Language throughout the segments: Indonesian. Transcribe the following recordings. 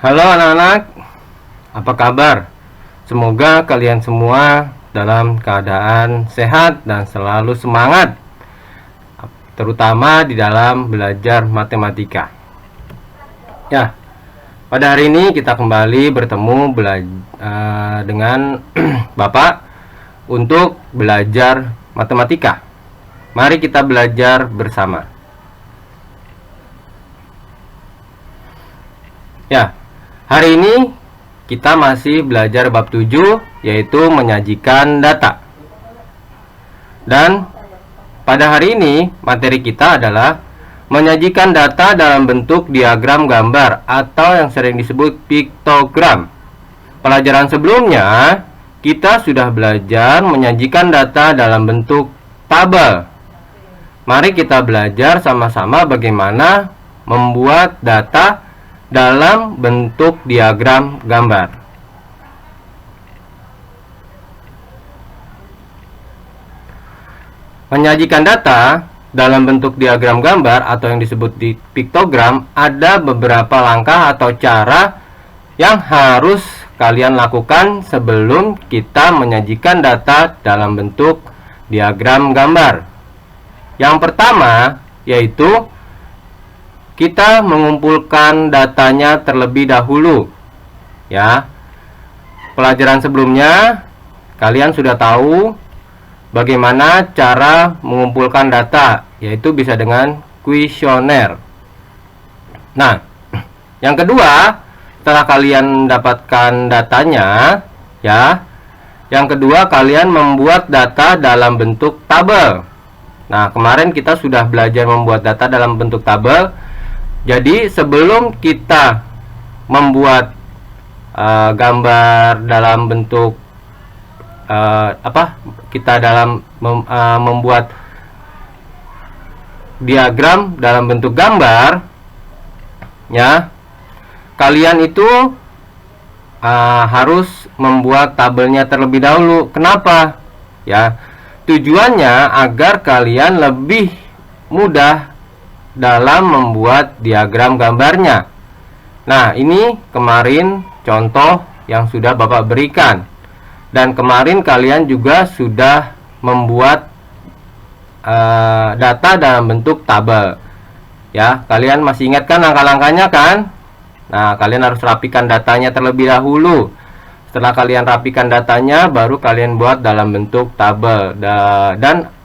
Halo anak-anak, apa kabar? Semoga kalian semua dalam keadaan sehat dan selalu semangat, terutama di dalam belajar matematika. Ya, pada hari ini kita kembali bertemu dengan Bapak untuk belajar matematika. Mari kita belajar bersama. Ya, hari ini kita masih belajar bab 7, yaitu menyajikan data. Dan pada hari ini materi kita adalah menyajikan data dalam bentuk diagram gambar atau yang sering disebut piktogram. Pelajaran sebelumnya kita sudah belajar menyajikan data dalam bentuk tabel. Mari kita belajar sama-sama bagaimana membuat data dalam bentuk diagram gambar. Menyajikan data dalam bentuk diagram gambar atau yang disebut di piktogram, ada beberapa langkah atau cara yang harus kalian lakukan sebelum kita menyajikan data dalam bentuk diagram gambar. Yang pertama yaitu kita mengumpulkan datanya terlebih dahulu. Ya. Pelajaran sebelumnya kalian sudah tahu bagaimana cara mengumpulkan data, yaitu bisa dengan kuesioner. Nah, yang kedua, setelah kalian dapatkan datanya, ya. Yang kedua, kalian membuat data dalam bentuk tabel. Nah, kemarin kita sudah belajar membuat data dalam bentuk tabel. Jadi sebelum kita membuat gambar dalam bentuk membuat diagram dalam bentuk gambar, ya, kalian itu harus membuat tabelnya terlebih dahulu. Kenapa? Ya, tujuannya agar kalian lebih mudah dalam membuat diagram gambarnya. Nah, ini kemarin contoh yang sudah Bapak berikan. Dan kemarin kalian juga sudah membuat data dalam bentuk tabel. Ya, kalian masih ingat kan langkah-langkahnya kan? Nah, kalian harus rapikan datanya terlebih dahulu. Setelah kalian rapikan datanya, baru kalian buat dalam bentuk tabel. Dan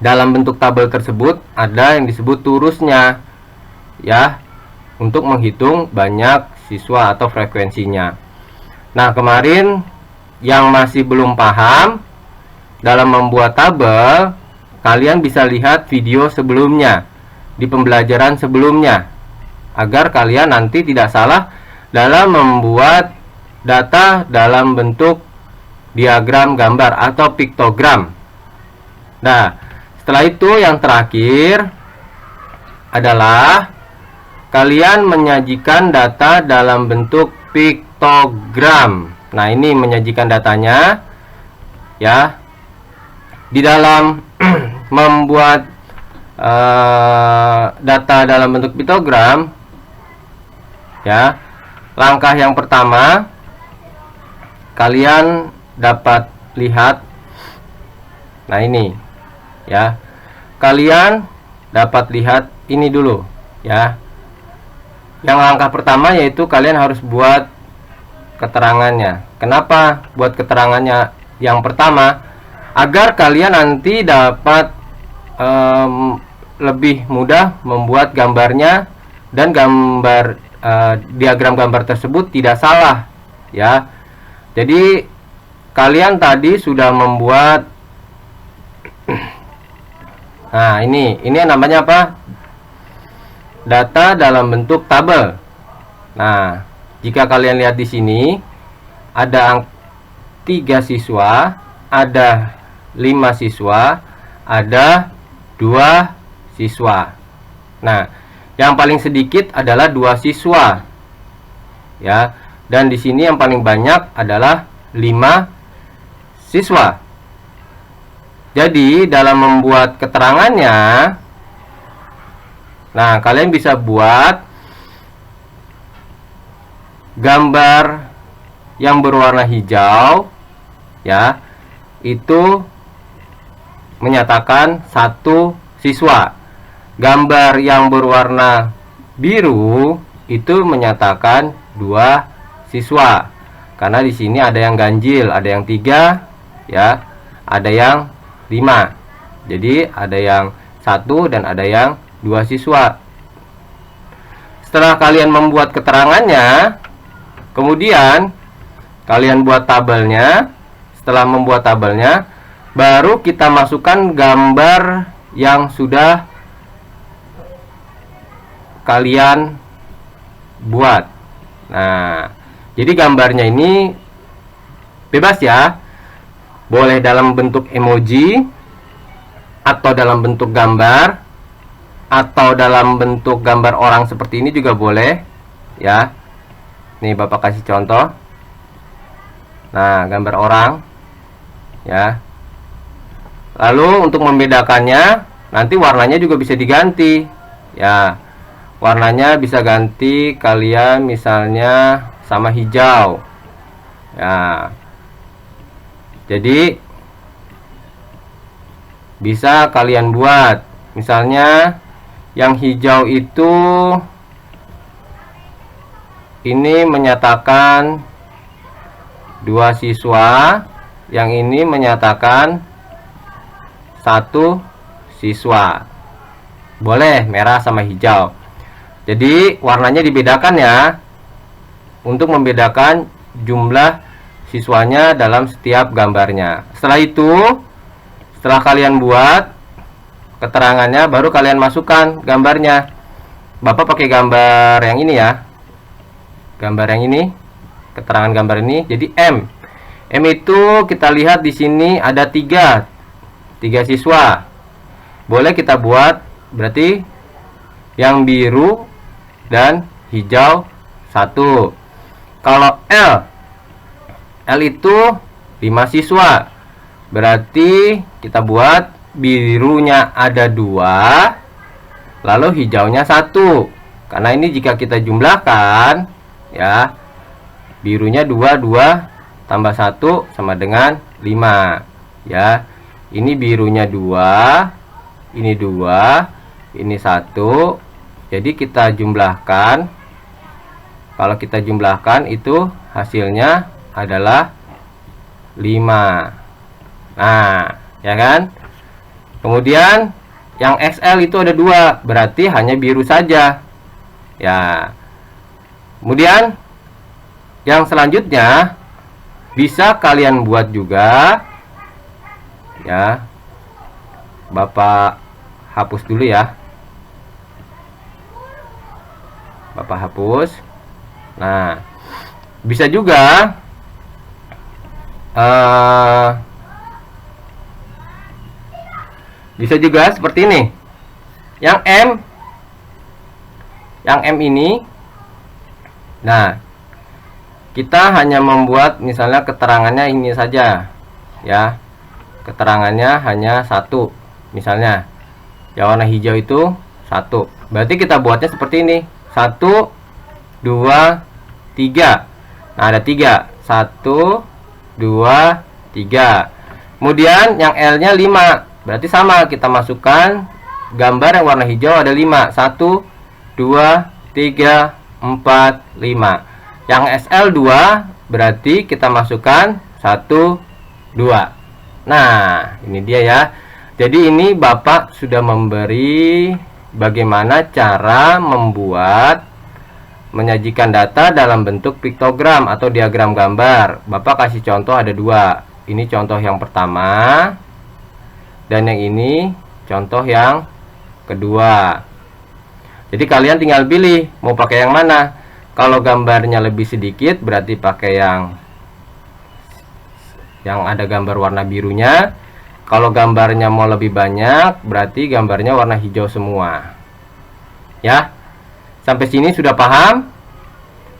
dalam bentuk tabel tersebut ada yang disebut turusnya, ya, untuk menghitung banyak siswa atau frekuensinya. Nah, kemarin yang masih belum paham dalam membuat tabel, kalian bisa lihat video sebelumnya di pembelajaran sebelumnya, agar kalian nanti tidak salah dalam membuat data dalam bentuk diagram gambar atau piktogram. Nah, setelah itu yang terakhir adalah kalian menyajikan data dalam bentuk piktogram. Nah, ini menyajikan datanya, ya. Di dalam membuat data dalam bentuk piktogram, ya, langkah yang pertama kalian dapat lihat. Nah, ini, ya, kalian dapat lihat ini dulu, ya. Yang langkah pertama yaitu kalian harus buat keterangannya. Kenapa buat keterangannya yang pertama? Agar kalian nanti dapat lebih mudah membuat gambarnya dan diagram gambar tersebut tidak salah, ya. Jadi kalian tadi sudah membuat. Nah, ini namanya apa? Data dalam bentuk tabel. Nah, jika kalian lihat di sini ada 3 siswa, ada 5 siswa, ada 2 siswa. Nah, yang paling sedikit adalah 2 siswa. Ya, dan di sini yang paling banyak adalah 5 siswa. Jadi dalam membuat keterangannya, nah, kalian bisa buat gambar yang berwarna hijau, ya, itu menyatakan 1 siswa. Gambar yang berwarna biru itu menyatakan 2 siswa. Karena di sini ada yang ganjil, ada yang 3, ya, ada yang 5. Jadi ada yang 1 dan ada yang 2 siswa. Setelah kalian membuat keterangannya, kemudian kalian buat tabelnya. Setelah membuat tabelnya, baru kita masukkan gambar yang sudah kalian buat. Nah, jadi gambarnya ini bebas ya. Boleh dalam bentuk emoji, atau dalam bentuk gambar, atau dalam bentuk gambar orang seperti ini juga boleh, ya. Nih Bapak kasih contoh. Nah, gambar orang, ya. Lalu untuk membedakannya, nanti warnanya juga bisa diganti, ya. Warnanya bisa ganti kalian misalnya sama hijau, ya. Jadi bisa kalian buat, misalnya yang hijau itu ini menyatakan 2 siswa, yang ini menyatakan 1 siswa. Boleh merah sama hijau. Jadi warnanya dibedakan ya, untuk membedakan jumlah siswanya dalam setiap gambarnya. Setelah itu, setelah kalian buat keterangannya, baru kalian masukkan gambarnya. Bapak pakai gambar yang ini ya, gambar yang ini, keterangan gambar ini. Jadi M itu kita lihat di sini ada 3 siswa. Boleh kita buat berarti yang biru dan hijau 1. Kalau L itu 5 siswa. Berarti kita buat birunya ada 2, lalu hijaunya 1. Karena ini jika kita jumlahkan, ya, birunya 2 tambah 1 sama dengan 5, ya. Ini birunya 2, ini 2, ini 1. Jadi kita jumlahkan. Kalau kita jumlahkan itu hasilnya adalah 5. Nah, ya kan? Kemudian yang XL itu ada 2, berarti hanya biru saja. Ya. Kemudian yang selanjutnya bisa kalian buat juga. Ya. Bapak hapus dulu ya. Bapak hapus. Nah, bisa juga seperti ini. Yang M ini, nah, kita hanya membuat misalnya keterangannya ini saja, ya. Keterangannya hanya 1, misalnya yang warna hijau itu 1. Berarti kita buatnya seperti ini, 1, 2, 3. Nah, ada 3, 1, 2, 3. Kemudian yang L nya 5, berarti sama, kita masukkan gambar yang warna hijau ada 5, 1, 2, 3, 4, 5. Yang SL 2, berarti kita masukkan 1, 2. Nah, ini dia ya. Jadi ini Bapak sudah memberi bagaimana cara menyajikan data dalam bentuk piktogram atau diagram gambar. Bapak kasih contoh ada 2. Ini contoh yang pertama, dan yang ini contoh yang kedua. Jadi kalian tinggal pilih mau pakai yang mana. Kalau gambarnya lebih sedikit berarti pakai yang ada gambar warna birunya. Kalau gambarnya mau lebih banyak berarti gambarnya warna hijau semua. Ya. Sampai sini sudah paham?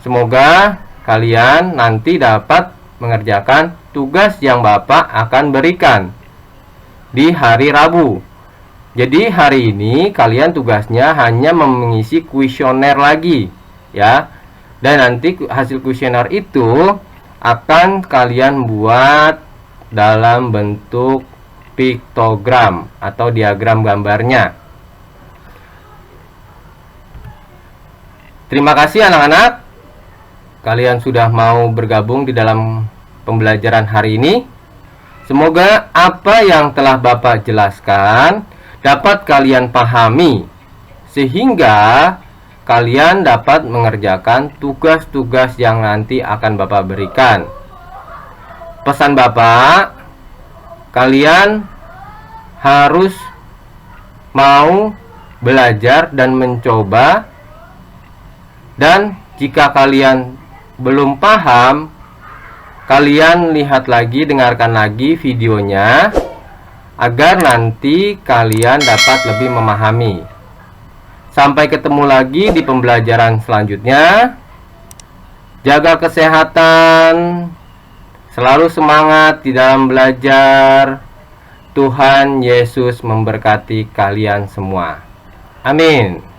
Semoga kalian nanti dapat mengerjakan tugas yang Bapak akan berikan di hari Rabu. Jadi hari ini kalian tugasnya hanya mengisi kuesioner lagi, ya. Dan nanti hasil kuesioner itu akan kalian buat dalam bentuk piktogram atau diagram gambarnya. Terima kasih anak-anak. Kalian sudah mau bergabung di dalam pembelajaran hari ini. Semoga apa yang telah Bapak jelaskan dapat kalian pahami, sehingga kalian dapat mengerjakan tugas-tugas yang nanti akan Bapak berikan. Pesan Bapak, kalian harus mau belajar dan mencoba. Dan jika kalian belum paham, kalian lihat lagi, dengarkan lagi videonya, agar nanti kalian dapat lebih memahami. Sampai ketemu lagi di pembelajaran selanjutnya. Jaga kesehatan, selalu semangat di dalam belajar. Tuhan Yesus memberkati kalian semua. Amin.